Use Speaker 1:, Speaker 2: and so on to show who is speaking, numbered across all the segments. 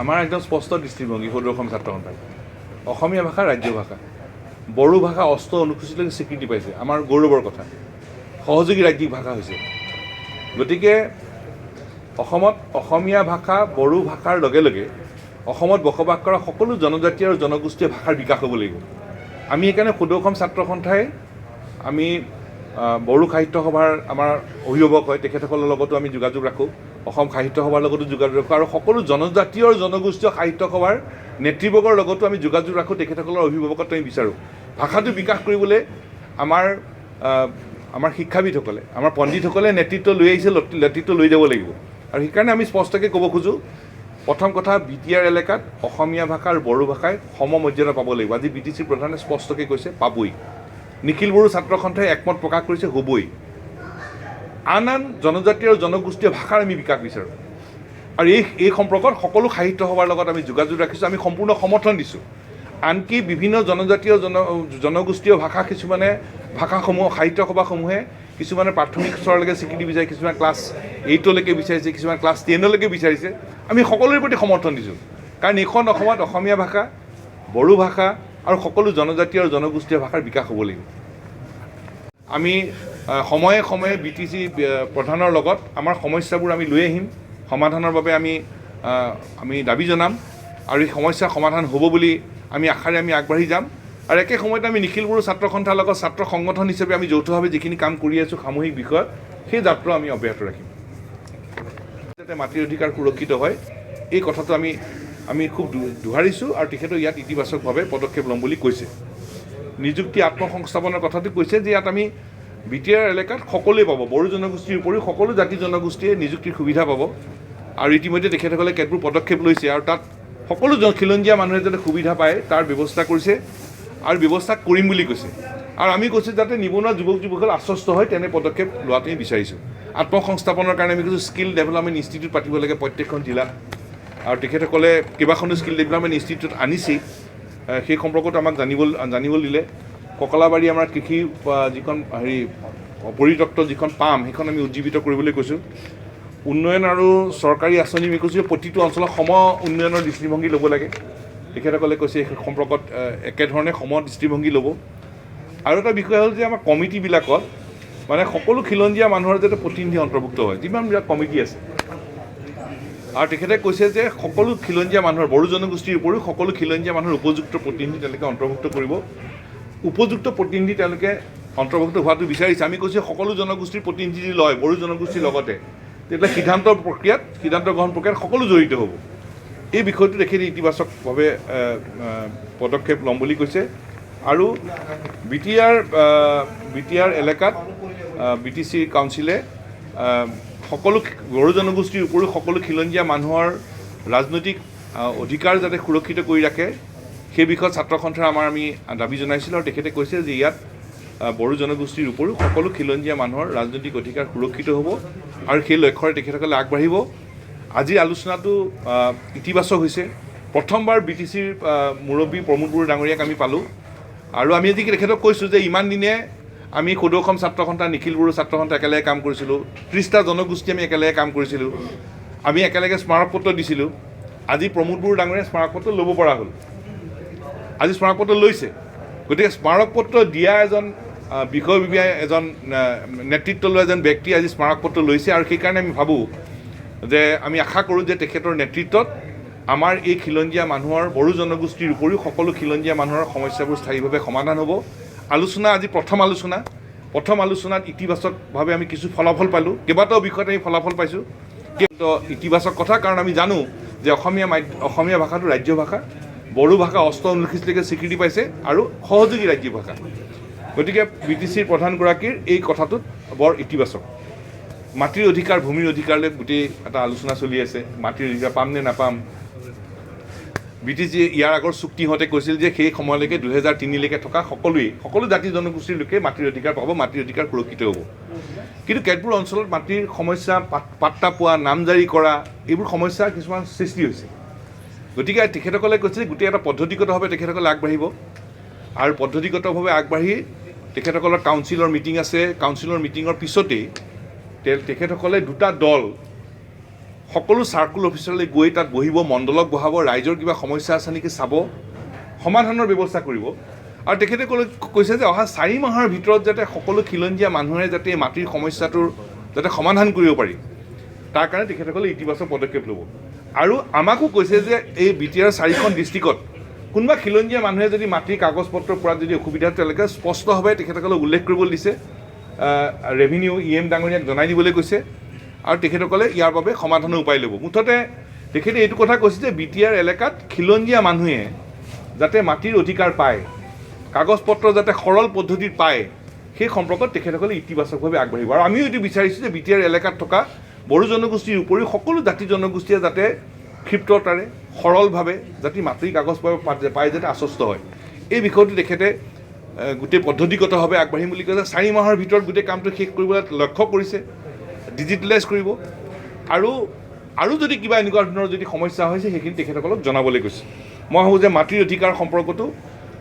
Speaker 1: আমাৰ একদম স্পষ্ট দৃষ্টিভংগী সদৌ অসম ছাত্ৰ সন্থাৰ অসমীয়া ভাষা ৰাজ্য ভাষা বড়ো ভাষা অষ্ট অনুসূচীলৈকে স্বীকৃতি পাইছে আমাৰ গৌৰৱৰ কথা সহযোগী ৰাজ্যিক ভাষা হৈছে গতিকে অসমত অসমীয়া ভাষা বড়ো ভাষাৰ লগে লগে অসমত বসবাস কৰা সকলো জনজাতি আৰু জনগোষ্ঠীয় ভাষাৰ বিকাশ হ'ব লাগিব আমি সেইকাৰণে সদৌ অসম ছাত্ৰ সন্থাই আমি বড়ো সাহিত্য সভাৰ আমাৰ অভিভাৱক হয় তেখেতসকলৰ লগতো আমি যোগাযোগ ৰাখোঁ অসম সাহিত্য সভাৰ লগতো যোগাযোগ ৰাখোঁ আৰু সকলো জনজাতীয় আৰু জনগোষ্ঠীয় সাহিত্য সভাৰ নেতৃবৰ্গৰ লগতো আমি যোগাযোগ ৰাখোঁ তেখেতসকলৰ অভিভাৱকত্ব আমি বিচাৰোঁ ভাষাটো বিকাশ কৰিবলৈ আমাৰ শিক্ষাবিদসকলে আমাৰ পণ্ডিতসকলে নেতৃত্ব লৈ আহিছে নেতৃত্ব লৈ যাব লাগিব আৰু সেইকাৰণে আমি স্পষ্টকৈ ক'ব খোজোঁ প্ৰথম কথা বিটিআৰ এলেকাত অসমীয়া ভাষা আৰু বড়ো ভাষাই সমমৰ্যাদা পাব লাগিব আজি BTC প্ৰধানে স্পষ্টকৈ কৈছে পাবই নিখিল বড়ো ছাত্ৰ সন্থাই একমত প্ৰকাশ কৰিছে হ'বই আন জনজাতি আৰু জনগোষ্ঠীয় ভাষাৰ আমি বিকাশ বিচাৰোঁ আৰু এই সম্পৰ্কত সকলো সাহিত্য সভাৰ লগত আমি যোগাযোগ ৰাখিছোঁ আমি সম্পূৰ্ণ সমৰ্থন দিছোঁ আনকি বিভিন্ন জনজাতীয় জনগোষ্ঠীয় ভাষা কিছুমানে ভাষাসমূহ সাহিত্য সভাসমূহে কিছুমানে প্ৰাথমিক স্তৰলৈকে স্বীকৃতি বিচাৰে কিছুমান ক্লাছ 8লৈকে বিচাৰিছে কিছুমান ক্লাছ 10লৈকে বিচাৰিছে আমি সকলোৰে প্ৰতি সমৰ্থন দিছোঁ কাৰণ এইখন অসমত অসমীয়া ভাষা বড়ো ভাষা আৰু সকলো জনজাতীয় আৰু জনগোষ্ঠীয় ভাষাৰ বিকাশ হ'ব লাগিব আমি সময়ে সময়ে BTC প্ৰধানৰ লগত আমাৰ সমস্যাবোৰ আমি লৈ আহিম সমাধানৰ বাবে আমি দাবী জনাম আৰু এই সমস্যাৰ সমাধান হ'ব বুলি আমি আশাৰে আমি আগবাঢ়ি যাম আৰু একে সময়তে আমি নিখিল বড়ো ছাত্ৰ সন্থাৰ লগত ছাত্ৰ সংগঠন হিচাপে আমি যৌথভাৱে যিখিনি কাম কৰি আছোঁ সামূহিক বিষয়ত সেই যাত্ৰা আমি অব্যাহত ৰাখিম যাতে মাটিৰ অধিকাৰ সুৰক্ষিত হয় এই কথাটো আমি খুব দোহাৰিছোঁ আৰু তেখেতে ইয়াত ইতিবাচকভাৱে পদক্ষেপ ল'ম বুলি কৈছে নিযুক্তি আত্মসংস্থাপনৰ কথাটো কৈছে যে ইয়াত আমি বিটিআৰ এলেকাত সকলোৱে পাব বড়ো জনগোষ্ঠীৰ উপৰিও সকলো জাতি জনগোষ্ঠীয়ে নিযুক্তিৰ সুবিধা পাব আৰু ইতিমধ্যে তেখেতসকলে কেতবোৰ পদক্ষেপ লৈছে আৰু তাত সকলো খিলঞ্জীয়া মানুহে যাতে সুবিধা পায় তাৰ ব্যৱস্থা কৰিছে আৰু ব্যৱস্থা কৰিম বুলি কৈছে আৰু আমি কৈছোঁ যাতে নিবনুৱা যুৱক যুৱতীসকল আশ্বস্ত হয় তেনে পদক্ষেপ লোৱাটো আমি বিচাৰিছোঁ আত্মসংস্থাপনৰ কাৰণে আমি কৈছোঁ স্কিল ডেভেলপমেণ্ট ইনষ্টিটিউট পাতিব লাগে প্ৰত্যেকখন জিলাত আৰু তেখেতসকলে কেইবাখনো স্কিল ডেভেলপমেণ্ট ইনষ্টিটিউট আনিছেই সেই সম্পৰ্কত আমাক জানিবলৈ দিলে ককলাবাৰী আমাৰ কৃষি যিখন পৰিতত্ত্ব যিখন পাম সেইখন আমি উজ্জীৱিত কৰিবলৈ কৈছোঁ উন্নয়ন আৰু চৰকাৰী আঁচনি আমি কৈছোঁ প্ৰতিটো অঞ্চলত সম উন্নয়নৰ দৃষ্টিভংগী ল'ব লাগে তেখেতসকলে কৈছে এই সম্পৰ্কত একেধৰণে সম দৃষ্টিভংগী ল'ব আৰু এটা বিষয় হ'ল যে আমাৰ কমিটিবিলাকত মানে সকলো খিলঞ্জীয়া মানুহৰ যাতে প্ৰতিনিধি অন্তৰ্ভুক্ত হয় যিমানবিলাক কমিটি আছে আৰু তেখেতে কৈছে যে সকলো খিলঞ্জীয়া মানুহৰ বড়ো জনগোষ্ঠীৰ উপৰিও সকলো খিলঞ্জীয়া মানুহৰ উপযুক্ত প্ৰতিনিধি তেওঁলোকে অন্তৰ্ভুক্ত কৰিব উপযুক্ত প্ৰতিনিধি তেওঁলোকে অন্তৰ্ভুক্ত হোৱাটো বিচাৰিছে আমি কৈছোঁ সকলো জনগোষ্ঠীৰ প্ৰতিনিধি যদি লয় বড়ো জনগোষ্ঠীৰ লগতে তেতিয়া সিদ্ধান্ত গ্ৰহণ প্ৰক্ৰিয়াত সকলো জড়িত হ'ব এই বিষয়টো তেখেতে ইতিবাচকভাৱে পদক্ষেপ ল'ম বুলি কৈছে আৰু বিটিআৰ এলেকাত BTC কাউন্সিলে সকলো বড়ো জনগোষ্ঠীৰ উপৰিও সকলো খিলঞ্জীয়া মানুহৰ ৰাজনৈতিক অধিকাৰ যাতে সুৰক্ষিত কৰি ৰাখে সেই বিষয়ত ছাত্ৰ সন্থাৰ আমি দাবী জনাইছিলোঁ আৰু তেখেতে কৈছে যে ইয়াত বড়ো জনগোষ্ঠীৰ উপৰিও সকলো খিলঞ্জীয়া মানুহৰ ৰাজনৈতিক অধিকাৰ সুৰক্ষিত হ'ব আৰু সেই লক্ষ্যৰে তেখেতসকলে আগবাঢ়িব আজিৰ আলোচনাটো ইতিবাচক হৈছে প্ৰথমবাৰ BTCৰ মুৰব্বী প্ৰমোদ বড়ো ডাঙৰীয়াক আমি পালোঁ আৰু আমি আজি তেখেতক কৈছোঁ যে ইমান দিনে আমি সদৌ অসম ছাত্ৰ সন্থা নিখিল বড়ো ছাত্ৰ সন্থা একেলগে কাম কৰিছিলোঁ 30টা জনগোষ্ঠী আমি একেলগে কাম কৰিছিলোঁ আমি একেলগে স্মাৰকপত্ৰ দিছিলোঁ আজি প্ৰমোদ বড়ো ডাঙৰীয়াই স্মাৰকপত্ৰ ল'ব পৰা হ'ল আজি স্মাৰকপত্ৰ লৈছে গতিকে স্মাৰকপত্ৰ দিয়া এজন বিষয়ববীয়া এজন নেতৃত্ব লোৱা এজন ব্যক্তি আজি স্মাৰকপত্ৰ লৈছে আৰু সেইকাৰণে আমি ভাবোঁ যে আমি আশা কৰোঁ যে তেখেতৰ নেতৃত্বত আমাৰ এই খিলঞ্জীয়া মানুহৰ বড়ো জনগোষ্ঠীৰ উপৰিও সকলো খিলঞ্জীয়া মানুহৰ সমস্যাবোৰ স্থায়ীভাৱে সমাধান হ'ব আলোচনা আজি প্ৰথম আলোচনাত ইতিবাচকভাৱে আমি কিছু ফলাফল পালোঁ কেইবাটাও বিষয়ত আমি ফলাফল পাইছোঁ কিন্তু ইতিবাচক কথা কাৰণ আমি জানো যে অসমীয়া ভাষাটো ৰাজ্য ভাষা বড়ো ভাষা অষ্ট অনুসূচীলৈকে স্বীকৃতি পাইছে আৰু সহযোগী ৰাজ্যিক ভাষা গতিকে BTCৰ প্ৰধানগৰাকীৰ এই কথাটোত বৰ ইতিবাচক মাটিৰ অধিকাৰ ভূমিৰ অধিকাৰলৈ গোটেই এটা আলোচনা চলি আছে মাটিৰ অধিকাৰ পাম নে নাপাম BTC ইয়াৰ আগৰ চুক্তিহঁতে কৈছিল যে সেই সময়লৈকে 2003লৈকে থকা সকলো জাতি জনগোষ্ঠীৰ লোকে মাটিৰ অধিকাৰ পাব মাটিৰ অধিকাৰ সুৰক্ষিত হ'ব কিন্তু কেতবোৰ অঞ্চলত মাটিৰ সমস্যা পাট্টা পোৱা নামজাৰি কৰা এইবোৰ সমস্যা কিছুমান সৃষ্টি হৈছে গতিকে তেখেতসকলে কৈছে গোটেই এটা পদ্ধতিগতভাৱে তেখেতসকলে আগবাঢ়িব আৰু পদ্ধতিগতভাৱে আগবাঢ়ি তেখেতসকলৰ কাউন্সিলৰ মিটিং আছে কাউন্সিলৰ মিটিঙৰ পিছতেই তেখেতসকলে দুটা দল সকলো চাৰ্কুল অফিচাৰলৈ গৈ তাত বহিব, মণ্ডলক বহাব, ৰাইজৰ কিবা সমস্যা আছে নেকি চাব, সমাধানৰ ব্যৱস্থা কৰিব। আৰু তেখেতে কৈছে যে অহা 4 মাহৰ ভিতৰত যাতে সকলো খিলঞ্জীয়া মানুহে যাতে এই মাটিৰ সমস্যাটোৰ যাতে সমাধান কৰিব পাৰি, তাৰ কাৰণে তেখেতসকলে ইতিবাচক পদক্ষেপ ল'ব। আৰু আমাকো কৈছে যে এই BTR 4খন ডিষ্ট্ৰিক্টত কোনোবা খিলঞ্জীয়া মানুহে যদি মাটিৰ কাগজ পত্ৰ পোৱাত যদি অসুবিধা, তেওঁলোকে স্পষ্টভাৱে তেখেতসকলক উল্লেখ কৰিবলৈ দিছে, ৰেভিনিউ EM ডাঙৰীয়াক জনাই দিবলৈ কৈছে, আৰু তেখেতসকলে ইয়াৰ বাবে সমাধানৰ উপায় ল'ব। মুঠতে তেখেতে এইটো কথা কৈছে যে BTR এলেকাত খিলঞ্জীয়া মানুহে যাতে মাটিৰ অধিকাৰ পায়, কাগজ পত্ৰ যাতে সৰল পদ্ধতিত পায়, সেই সম্পৰ্কত তেখেতসকলে ইতিবাচকভাৱে আগবাঢ়িব। আৰু আমিও এইটো বিচাৰিছোঁ যে BTR এলেকাত থকা বড়ো জনগোষ্ঠীৰ উপৰিও সকলো জাতি জনগোষ্ঠীয়ে যাতে ক্ষিপ্ৰতাৰে সৰলভাৱে যাতে মাটিৰ কাগজ পায় যাতে আশ্বস্ত হয়। এই বিষয়টো তেখেতে গোটেই পদ্ধতিগতভাৱে আগবাঢ়িম বুলি কৈছে। 4 মাহৰ ভিতৰত গোটেই কামটো শেষ কৰিবলৈ লক্ষ্য কৰিছে, ডিজিটেলাইজ কৰিব। আৰু যদি কিবা এনেকুৱা ধৰণৰ যদি সমস্যা হৈছে সেইখিনি তেখেতসকলক জনাবলৈ কৈছে। মই ভাবোঁ যে মাটিৰ অধিকাৰ সম্পৰ্কতো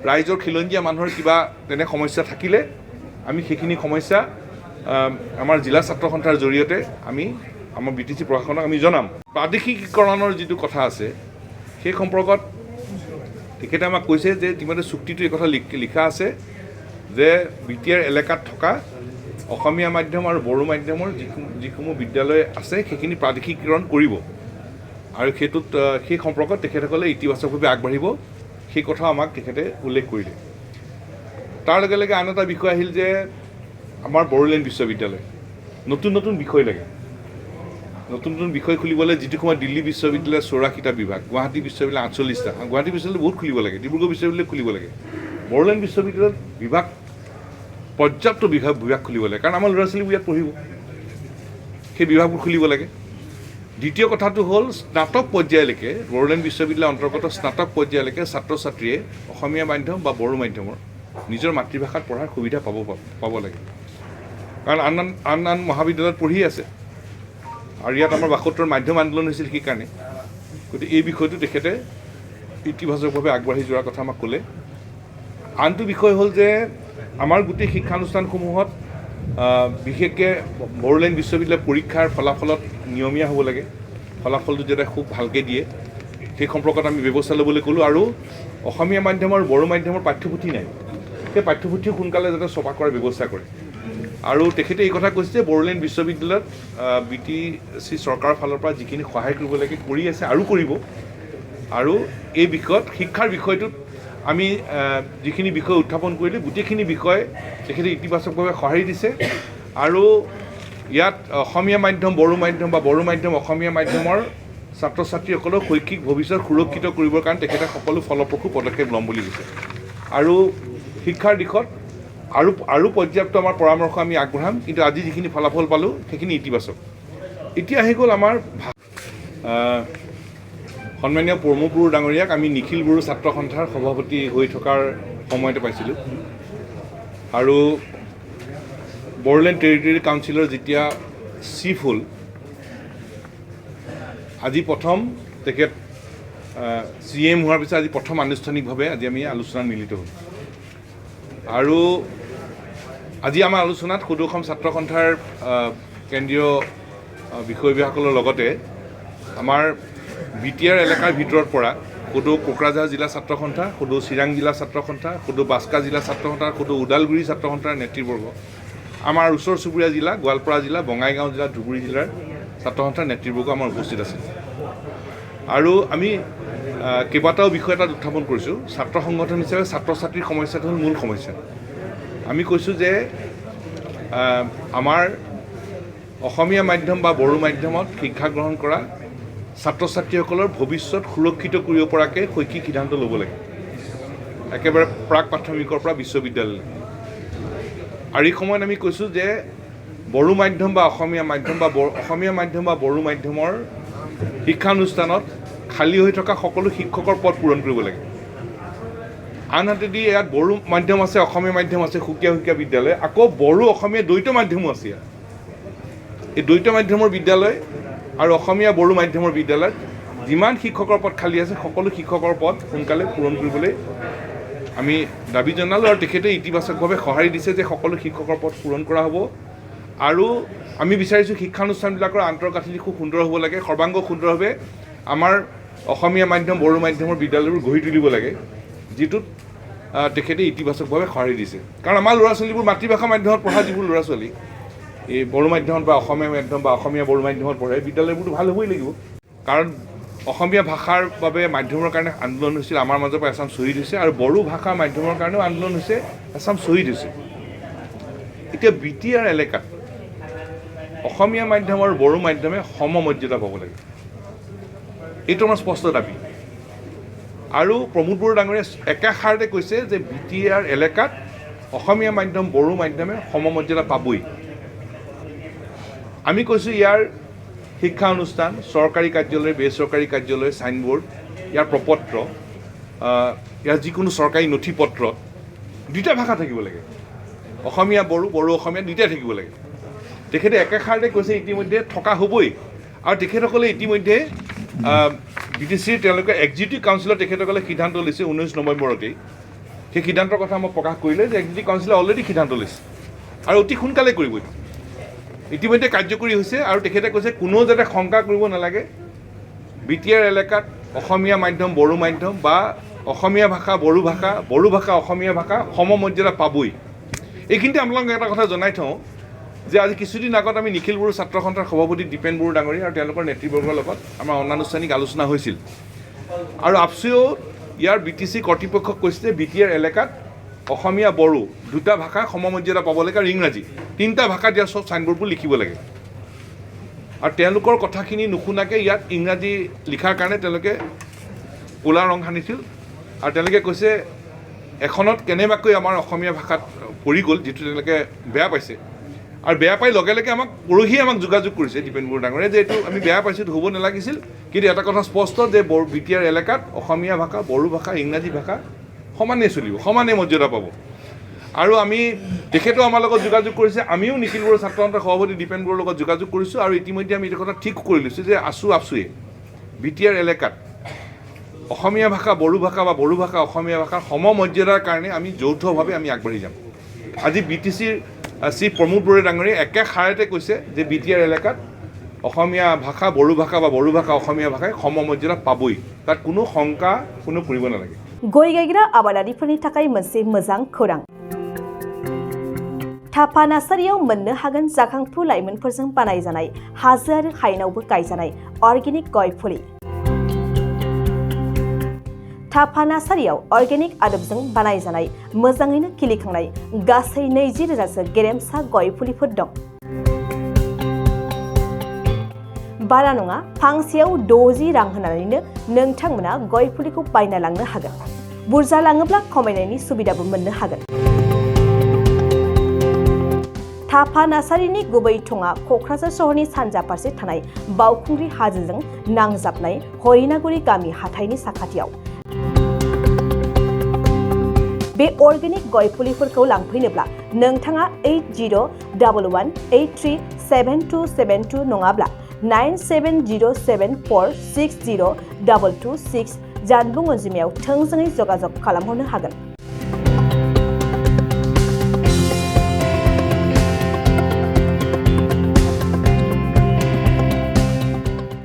Speaker 1: ৰাইজৰ খিলঞ্জীয়া মানুহৰ কিবা তেনে সমস্যা থাকিলে আমি সেইখিনি সমস্যা আমাৰ জিলা ছাত্ৰ সন্থাৰ জৰিয়তে আমি আমাৰ BTC প্ৰশাসনক আমি জনাম। প্ৰাদেশিকীকৰণৰ যিটো কথা আছে সেই সম্পৰ্কত তেখেতে আমাক কৈছে যে ইতিমধ্যে চুক্তিটো এই কথা লিখা আছে যে BTR এলেকাত থকা অসমীয়া মাধ্যম আৰু বড়ো মাধ্যমৰ যিসমূহ বিদ্যালয় আছে সেইখিনি প্ৰাদেশিকীকৰণ কৰিব, আৰু সেই সম্পৰ্কত তেখেতসকলে ইতিবাচকভাৱে আগবাঢ়িব, সেই কথা আমাক তেখেতে উল্লেখ কৰিলে। তাৰ লগে লগে আন এটা বিষয় আহিল যে আমাৰ বড়োলেণ্ড বিশ্ববিদ্যালয় নতুন বিষয় লাগে, নতুন বিষয় খুলিবলৈ যিটো সময়ত দিল্লী বিশ্ববিদ্যালয় 84টা বিভাগ, গুৱাহাটী বিশ্ববিদ্যালয় 48টা, গুৱাহাটী বিশ্ববিদ্যালয় বহুত খুলিব লাগে, ডিব্ৰুগড় বিশ্ববিদ্যালয় খুলিব লাগে, বড়োলেণ্ড বিশ্ববিদ্যালয়ত পৰ্যাপ্ত বিভাগ খুলিব লাগে, কাৰণ আমাৰ ল'ৰা ছোৱালীবোৰ ইয়াত পঢ়িব, সেই বিভাগবোৰ খুলিব লাগে। দ্বিতীয় কথাটো হ'ল স্নাতক পৰ্যায়লৈকে বড়োলেণ্ড বিশ্ববিদ্যালয়ৰ অন্তৰ্গত স্নাতক পৰ্যায়লৈকে ছাত্ৰ ছাত্ৰীয়ে অসমীয়া মাধ্যম বা বড়ো মাধ্যমৰ নিজৰ মাতৃভাষাত পঢ়াৰ সুবিধা পাব লাগে, কাৰণ আন মহাবিদ্যালয়ত পঢ়ি আছে, আৰু ইয়াত আমাৰ 72 মাধ্যম আন্দোলন হৈছিল সেইকাৰণে। গতিকে এই বিষয়টো তেখেতে ইতিবাচকভাৱে আগবাঢ়ি যোৱাৰ কথা আমাক ক'লে। আনটো বিষয় হ'ল যে আমাৰ গোটেই শিক্ষানুষ্ঠানসমূহত বিশেষকৈ বড়োলেণ্ড বিশ্ববিদ্যালয় পৰীক্ষাৰ ফলাফলত নিয়মীয়া হ'ব লাগে, ফলাফলটো যাতে খুব ভালকৈ দিয়ে সেই সম্পৰ্কত আমি ব্যৱস্থা ল'বলৈ ক'লোঁ। আৰু অসমীয়া মাধ্যম আৰু বড়ো মাধ্যমৰ পাঠ্যপুথি নাই, সেই পাঠ্যপুথিও সোনকালে যাতে ছপা কৰাৰ ব্যৱস্থা কৰে। আৰু তেখেতে এই কথা কৈছে যে বড়োলেণ্ড বিশ্ববিদ্যালয়ত BTC চৰকাৰৰ ফালৰ পৰা যিখিনি সহায় কৰিব লাগে কৰি আছে আৰু কৰিব, আৰু এই বিষয়ত শিক্ষাৰ বিষয়টোত আমি যিখিনি বিষয় উত্থাপন কৰিলোঁ গোটেইখিনি বিষয় তেখেতে ইতিবাচকভাৱে সঁহাৰি দিছে। আৰু ইয়াত অসমীয়া মাধ্যম বড়ো মাধ্যম বা বড়ো মাধ্যম অসমীয়া মাধ্যমৰ ছাত্ৰ ছাত্ৰীসকলক শৈক্ষিক ভৱিষ্যত সুৰক্ষিত কৰিবৰ কাৰণে তেখেতে সকলো ফলপ্ৰসূ পদক্ষেপ ল'ম বুলি কৈছে। আৰু শিক্ষাৰ দিশত আৰু পৰ্যাপ্ত আমাৰ পৰামৰ্শ আমি আগবঢ়াম, কিন্তু আজি যিখিনি ফলাফল পালোঁ সেইখিনি ইতিবাচক। এতিয়া আহি গ'ল আমাৰ সন্মানীয় প্ৰমোদ বড়ো ডাঙৰীয়াক আমি নিখিল বড়ো ছাত্ৰ সন্থাৰ সভাপতি হৈ থকাৰ সময়তে পাইছিলোঁ, আৰু বড়োলেণ্ড টেৰিটৰী কাউন্সিলৰ যেতিয়া চিফ হ'ল আজি প্ৰথম তেখেত CM হোৱাৰ পিছত আজি প্ৰথম আনুষ্ঠানিকভাৱে আজি আমি আলোচনাত মিলিত হ'ল। আৰু আজি আমাৰ আলোচনাত সদৌ অসম ছাত্ৰ সন্থাৰ কেন্দ্ৰীয় বিষয়ববীয়াসকলৰ লগতে আমাৰ BTR এলেকাৰ ভিতৰৰ পৰা সদৌ কোকৰাঝাৰ জিলা ছাত্ৰ সন্থা, সদৌ চিৰাং জিলা ছাত্ৰ সন্থা, সদৌ বাস্কা জিলা ছাত্ৰ সন্থা, সদৌ ওদালগুৰি ছাত্ৰ সন্থাৰ নেতৃবৰ্গ, আমাৰ ওচৰ চুবুৰীয়া জিলা গোৱালপাৰা জিলা, বঙাইগাঁও জিলা, ধুবুৰী জিলাৰ ছাত্ৰ সন্থাৰ নেতৃবৰ্গ আমাৰ উপস্থিত আছে। আৰু আমি কেইবাটাও বিষয় তাত উত্থাপন কৰিছোঁ। ছাত্ৰ সংগঠন হিচাপে ছাত্ৰ ছাত্ৰীৰ সমস্যাটো হ'ল মূল সমস্যা। আমি কৈছোঁ যে আমাৰ অসমীয়া মাধ্যম বা বড়ো মাধ্যমত শিক্ষা গ্ৰহণ কৰা ছাত্ৰ ছাত্ৰীসকলৰ ভৱিষ্যত সুৰক্ষিত কৰিব পৰাকৈ শৈক্ষিক সিদ্ধান্ত ল'ব লাগে, একেবাৰে প্ৰাক প্ৰাথমিকৰ পৰা বিশ্ববিদ্যালয়লৈ। আৰু এই সময়ত আমি কৈছোঁ যে বড়ো মাধ্যম বা অসমীয়া মাধ্যম বা অসমীয়া মাধ্যম বা বড়ো মাধ্যমৰ শিক্ষানুষ্ঠানত খালী হৈ থকা সকলো শিক্ষকৰ পদ পূৰণ কৰিব লাগে। আনহাতেদি ইয়াত বড়ো মাধ্যম আছে, অসমীয়া মাধ্যম আছে, সুকীয়া বিদ্যালয়, আকৌ বড়ো অসমীয়া দ্বৈত মাধ্যমো আছে ইয়াত। এই দ্বৈত মাধ্যমৰ বিদ্যালয় আৰু অসমীয়া বড়ো মাধ্যমৰ বিদ্যালয়ত যিমান শিক্ষকৰ পদ খালী আছে সকলো শিক্ষকৰ পদ সোনকালে পূৰণ কৰিবলৈ আমি দাবী জনালোঁ। আৰু তেখেতে ইতিবাচকভাৱে সঁহাৰি দিছে যে সকলো শিক্ষকৰ পদ পূৰণ কৰা হ'ব। আৰু আমি বিচাৰিছোঁ শিক্ষানুষ্ঠানবিলাকৰ আন্তঃগাঁথনি খুব সুন্দৰ হ'ব লাগে, সৰ্বাংগ সুন্দৰভাৱে আমাৰ অসমীয়া মাধ্যম বড়ো মাধ্যমৰ বিদ্যালয়বোৰ গঢ়ি তুলিব লাগে, যিটোত তেখেতে ইতিবাচকভাৱে সঁহাৰি দিছে। কাৰণ আমাৰ ল'ৰা ছোৱালীবোৰ মাতৃভাষা মাধ্যমত পঢ়া যিবোৰ ল'ৰা ছোৱালী এই বড়ো মাধ্যমত বা অসমীয়া মাধ্যম বা অসমীয়া বড়ো মাধ্যমত পঢ়ে, বিদ্যালয়বোৰতো ভাল হ'বই লাগিব। কাৰণ অসমীয়া ভাষাৰ বাবে মাধ্যমৰ কাৰণে আন্দোলন হৈছিল, আমাৰ মাজৰ পৰা এচাম শ্বহীদ হৈছে, আৰু বড়ো ভাষাৰ মাধ্যমৰ কাৰণেও আন্দোলন হৈছে, এচাম শ্বহীদ হৈছে। এতিয়া বিটিআৰ এলেকাত অসমীয়া মাধ্যম আৰু বড়ো মাধ্যমে সমমৰ্যাদা পাব লাগে, এইটো আমাৰ স্পষ্ট দাবী। আৰু প্ৰমোদ বড়ো ডাঙৰীয়াই একেষাৰতে কৈছে যে বিটিআৰ এলেকাত অসমীয়া মাধ্যম বড়ো মাধ্যমে সমমৰ্যাদা পাবই। আমি কৈছোঁ ইয়াৰ শিক্ষা অনুষ্ঠান, চৰকাৰী কাৰ্যালয়, বেচৰকাৰী কাৰ্যালয়, চাইনবোৰ্ড, ইয়াৰ প্ৰপত্ৰ, ইয়াৰ যিকোনো চৰকাৰী নথি পত্ৰত দুটা ভাষা থাকিব লাগে, অসমীয়া বড়ো, বড়ো অসমীয়া দুটাই থাকিব লাগে। তেখেতে একেষাৰতে কৈছে ইতিমধ্যে থকা হ'বই। আৰু তেখেতসকলে ইতিমধ্যে BTCৰ তেওঁলোকে এক্সিকিউটিভ কাউন্সিলত তেখেতসকলে সিদ্ধান্ত লৈছে 19 নৱেম্বৰতেই। সেই সিদ্ধান্তৰ কথা মই প্ৰকাশ কৰিলে যে এক্সিকিউটিভ কাউন্সিলে অলৰেডি সিদ্ধান্ত লৈছে আৰু অতি সোনকালে কৰিব। ইতিমধ্যে কাৰ্যকৰী হৈছে আৰু তেখেতে কৈছে কোনো যাতে শংকা কৰিব নালাগে, বিটিআৰ এলেকাত অসমীয়া মাধ্যম বড়ো মাধ্যম বা অসমীয়া ভাষা বড়ো ভাষা, বড়ো ভাষা অসমীয়া ভাষা সমমৰ্যাদা পাবই। এইখিনিতে আপোনালোকক এটা কথা জনাই থওঁ যে আজি কিছুদিন আগত আমি নিখিল বড়ো ছাত্ৰ সন্থাৰ সভাপতি দীপেন বড়ো ডাঙৰীয়া আৰু তেওঁলোকৰ নেতৃবৰ্গৰ লগত আমাৰ অনানুষ্ঠানিক আলোচনা হৈছিল। আৰু আপচুৱেও ইয়াৰ BTC কৰ্তৃপক্ষক কৈছে যে বিটিআৰ এলেকাত অসমীয়া বড়ো দুটা ভাষা সমমৰ্যাদা পাব লাগে আৰু ইংৰাজী তিনিটা ভাষা দিয়া চব চাইনবোৰ্ডবোৰ লিখিব লাগে। আৰু তেওঁলোকৰ কথাখিনি নুশুনাকৈ ইয়াত ইংৰাজী লিখাৰ কাৰণে তেওঁলোকে ক'লা ৰং সানিছিল। আৰু তেওঁলোকে কৈছে এখনত কেনেবাকৈ আমাৰ অসমীয়া ভাষাত পৰি গ'ল, যিটো তেওঁলোকে বেয়া পাইছে। আৰু বেয়া পাই লগে লগে পৰহিয়ে আমাক যোগাযোগ কৰিছে দীপেন বড়ো ডাঙৰীয়াই যে এইটো আমি বেয়া পাইছোঁ, হ'ব নালাগিছিল। কিন্তু এটা কথা স্পষ্ট যে বিটিআৰ এলেকাত অসমীয়া ভাষা বড়ো ভাষা ইংৰাজী ভাষা সমানে চলিব, সমানে মৰ্যাদা পাব। আৰু আমি তেখেতেও আমাৰ লগত যোগাযোগ কৰিছে, আমিও নিখিল বড়ো ছাত্ৰ সন্থাৰ সভাপতি দীপেন বড়োৰ লগত যোগাযোগ কৰিছোঁ। আৰু ইতিমধ্যে আমি এইটো কথা ঠিক কৰি লৈছোঁ যে আপচুৱে বিটিআৰ এলেকাত অসমীয়া ভাষা বড়ো ভাষা বা বড়ো ভাষা অসমীয়া ভাষাৰ সমমৰ্যাদাৰ কাৰণে আমি যৌথভাৱে আমি আগবাঢ়ি যাম। আজি BTCৰ শ্ৰী প্ৰমোদ বড়ো ডাঙৰীয়াই একেষাৰতে কৈছে যে বিটিআৰ এলেকাত অসমীয়া ভাষা বড়ো ভাষা বা বড়ো ভাষা অসমীয়া ভাষাই সমমৰ্যাদা পাবই, তাত কোনো শংকা কোনো কৰিব নালাগে।
Speaker 2: गय गायग्रा आबादारिफोरनि थाखाय मोनसे मोजां खौरां। थापा नार्सारियाव मोननो हागोन जाखांफु लाइमोनफोरजों बानायजानाय हाजो आरो हायेनावबो गायजानाय अर्गेनिक गय फुलि। थापा नार्सारियाव अर्गेनिक आदबजों बानायजानाय मोजाङैनो खिलिखांनाय गासै 20,000सो गेरेमसा गय फुलिफोर दं। बारा नङा, फांसेयाव 60 रां होनानैनो नोंथांमोना गय फुलिखौ बायना लांनो हागोन। बुरजा लाङोब्ला खमायनायनि सुबिदाबो मोननो हागोन। थापा नार्सारिनि गुबै थङा क'क्राझार सहरनि सानजा फारसे थानाय बावखुंग्रि हाजोजों नांजाबनाय हरिनागुरि गामि हाथाइनि साखाथियाव। बे अर्गेनिक गय फुलिफोरखौ लांफैनोब्ला नोंथाङा 8011837272 नङाब्ला 9707460226 जानबुं अनजिमायाव थोंजोङै जगाजग खालामहरनो हागोन।